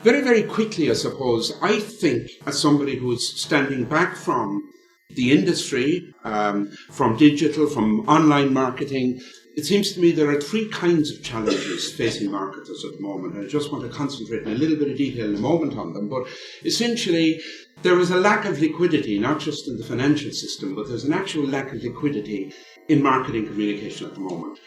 Very, very quickly, I suppose, I think as somebody who's standing back from the industry, from digital, from online marketing, it seems to me there are three kinds of challenges facing marketers at the moment. I just want to concentrate in a little bit of detail in a moment on them. But essentially, there is a lack of liquidity, not just in the financial system, but there's an actual lack of liquidity in marketing communication at the moment.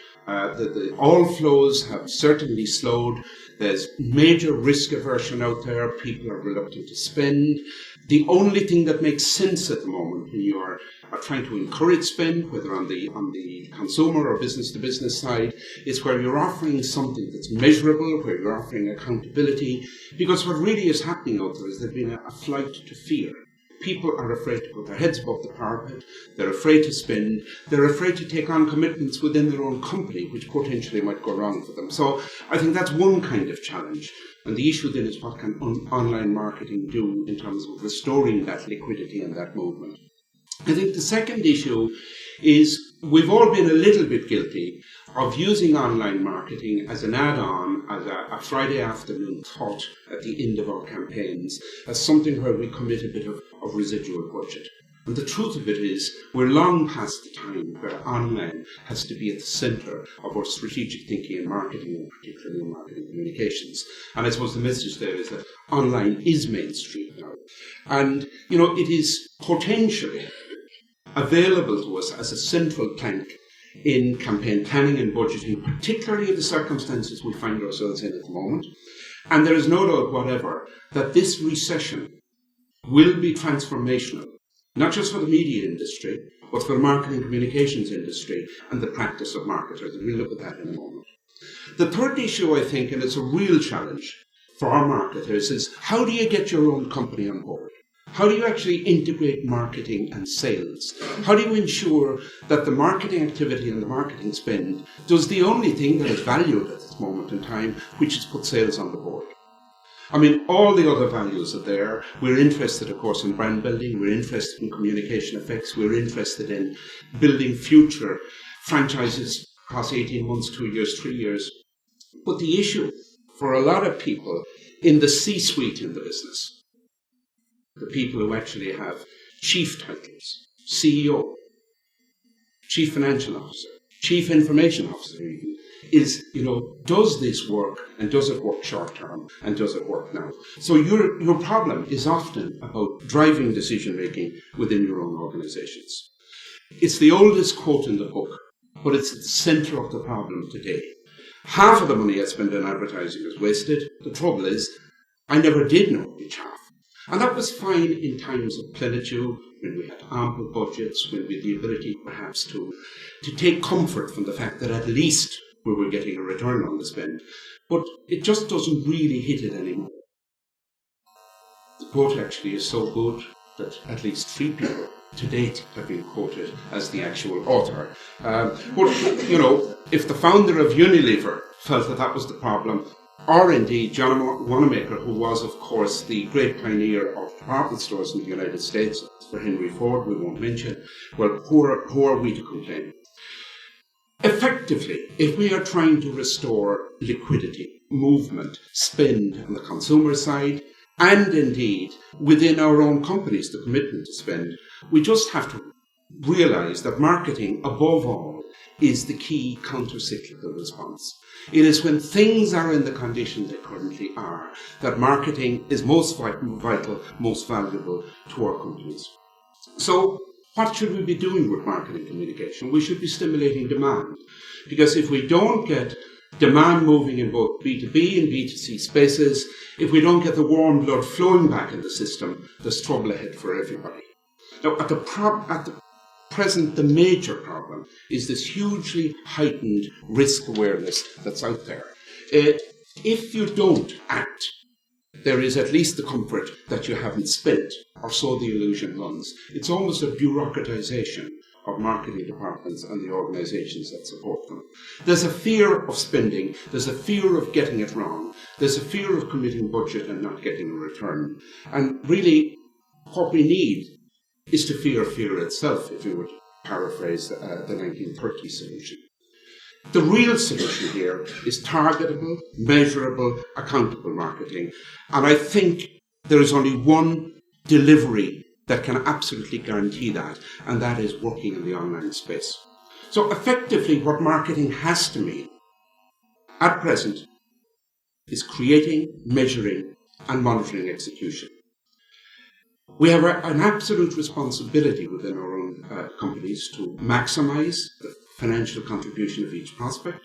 All flows have certainly slowed. There's major risk aversion out there. People are reluctant to spend. The only thing that makes sense at the moment when you are trying to encourage spend, whether on the consumer or business-to-business side, is where you're offering something that's measurable, where you're offering accountability. Because what really is happening out there is there's been a flight to fear. People are afraid to put their heads above the parapet, they're afraid to spend, they're afraid to take on commitments within their own company, which potentially might go wrong for them. So I think that's one kind of challenge. And the issue then is what can online marketing do in terms of restoring that liquidity and that movement. I think the second issue is we've all been a little bit guilty of using online marketing as an add-on, as a Friday afternoon thought at the end of our campaigns, as something where we commit a bit of residual budget. And the truth of it is, we're long past the time where online has to be at the centre of our strategic thinking in marketing, and particularly in marketing communications. And I suppose the message there is that online is mainstream now. And, it is potentially available to us as a central plank in campaign planning and budgeting, particularly in the circumstances we find ourselves in at the moment. And there is no doubt whatever that this recession will be transformational, not just for the media industry, but for the marketing communications industry and the practice of marketers. And we'll look at that in a moment. The third issue, I think, and it's a real challenge for our marketers, is how do you get your own company on board? How do you actually integrate marketing and sales? How do you ensure that the marketing activity and the marketing spend does the only thing that is valued at this moment in time, which is put sales on the board? I mean, all the other values are there. We're interested, of course, in brand building. We're interested in communication effects. We're interested in building future franchises across 18 months, 2 years, 3 years. But the issue for a lot of people in the C-suite in the business, the people who actually have chief titles, CEO, chief financial officer, chief information officer even, is, does this work, and does it work short term, and does it work now? So your problem is often about driving decision making within your own organizations. It's the oldest quote in the book, but it's at the center of the problem today. Half of the money I spend on advertising is wasted. The trouble is, I never did know which half. And that was fine in times of plenitude, when we had ample budgets, when we had the ability perhaps to take comfort from the fact that at least we were getting a return on the spend. But it just doesn't really hit it anymore. The quote actually is so good that at least 3 people to date have been quoted as the actual author. But, if the founder of Unilever felt that that was the problem, or indeed John Wanamaker, who was, of course, the great pioneer of department stores in the United States, for Henry Ford, we won't mention, well, who are we to complain? Effectively, if we are trying to restore liquidity, movement, spend on the consumer side, and indeed within our own companies, the commitment to spend, we just have to realise that marketing, above all, is the key counter-cyclical response. It is when things are in the condition they currently are that marketing is most vital, most valuable to our companies. So what should we be doing with marketing communication? We should be stimulating demand. Because if we don't get demand moving in both B2B and B2C spaces, if we don't get the warm blood flowing back in the system, there's trouble ahead for everybody. Now, at the present, the major problem is this hugely heightened risk awareness that's out there. If you don't act, there is at least the comfort that you haven't spent, or so the illusion runs. It's almost a bureaucratization of marketing departments and the organizations that support them. There's a fear of spending, there's a fear of getting it wrong, there's a fear of committing budget and not getting a return. And really, what we need is to fear itself, if you would paraphrase the 1930 solution. The real solution here is targetable, measurable, accountable marketing. And I think there is only one delivery that can absolutely guarantee that, and that is working in the online space. So effectively, what marketing has to mean at present is creating, measuring, and monitoring execution. We have an absolute responsibility within our own companies to maximize the financial contribution of each prospect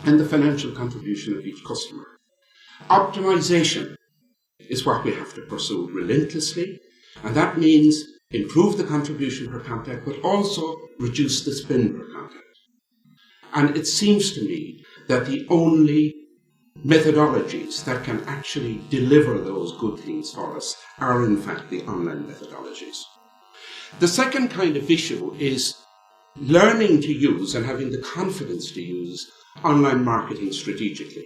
and the financial contribution of each customer. Optimization is what we have to pursue relentlessly, and that means improve the contribution per contact, but also reduce the spend per contact. And it seems to me that the only methodologies that can actually deliver those good things for us are in fact the online methodologies. The second kind of issue is learning to use and having the confidence to use online marketing strategically.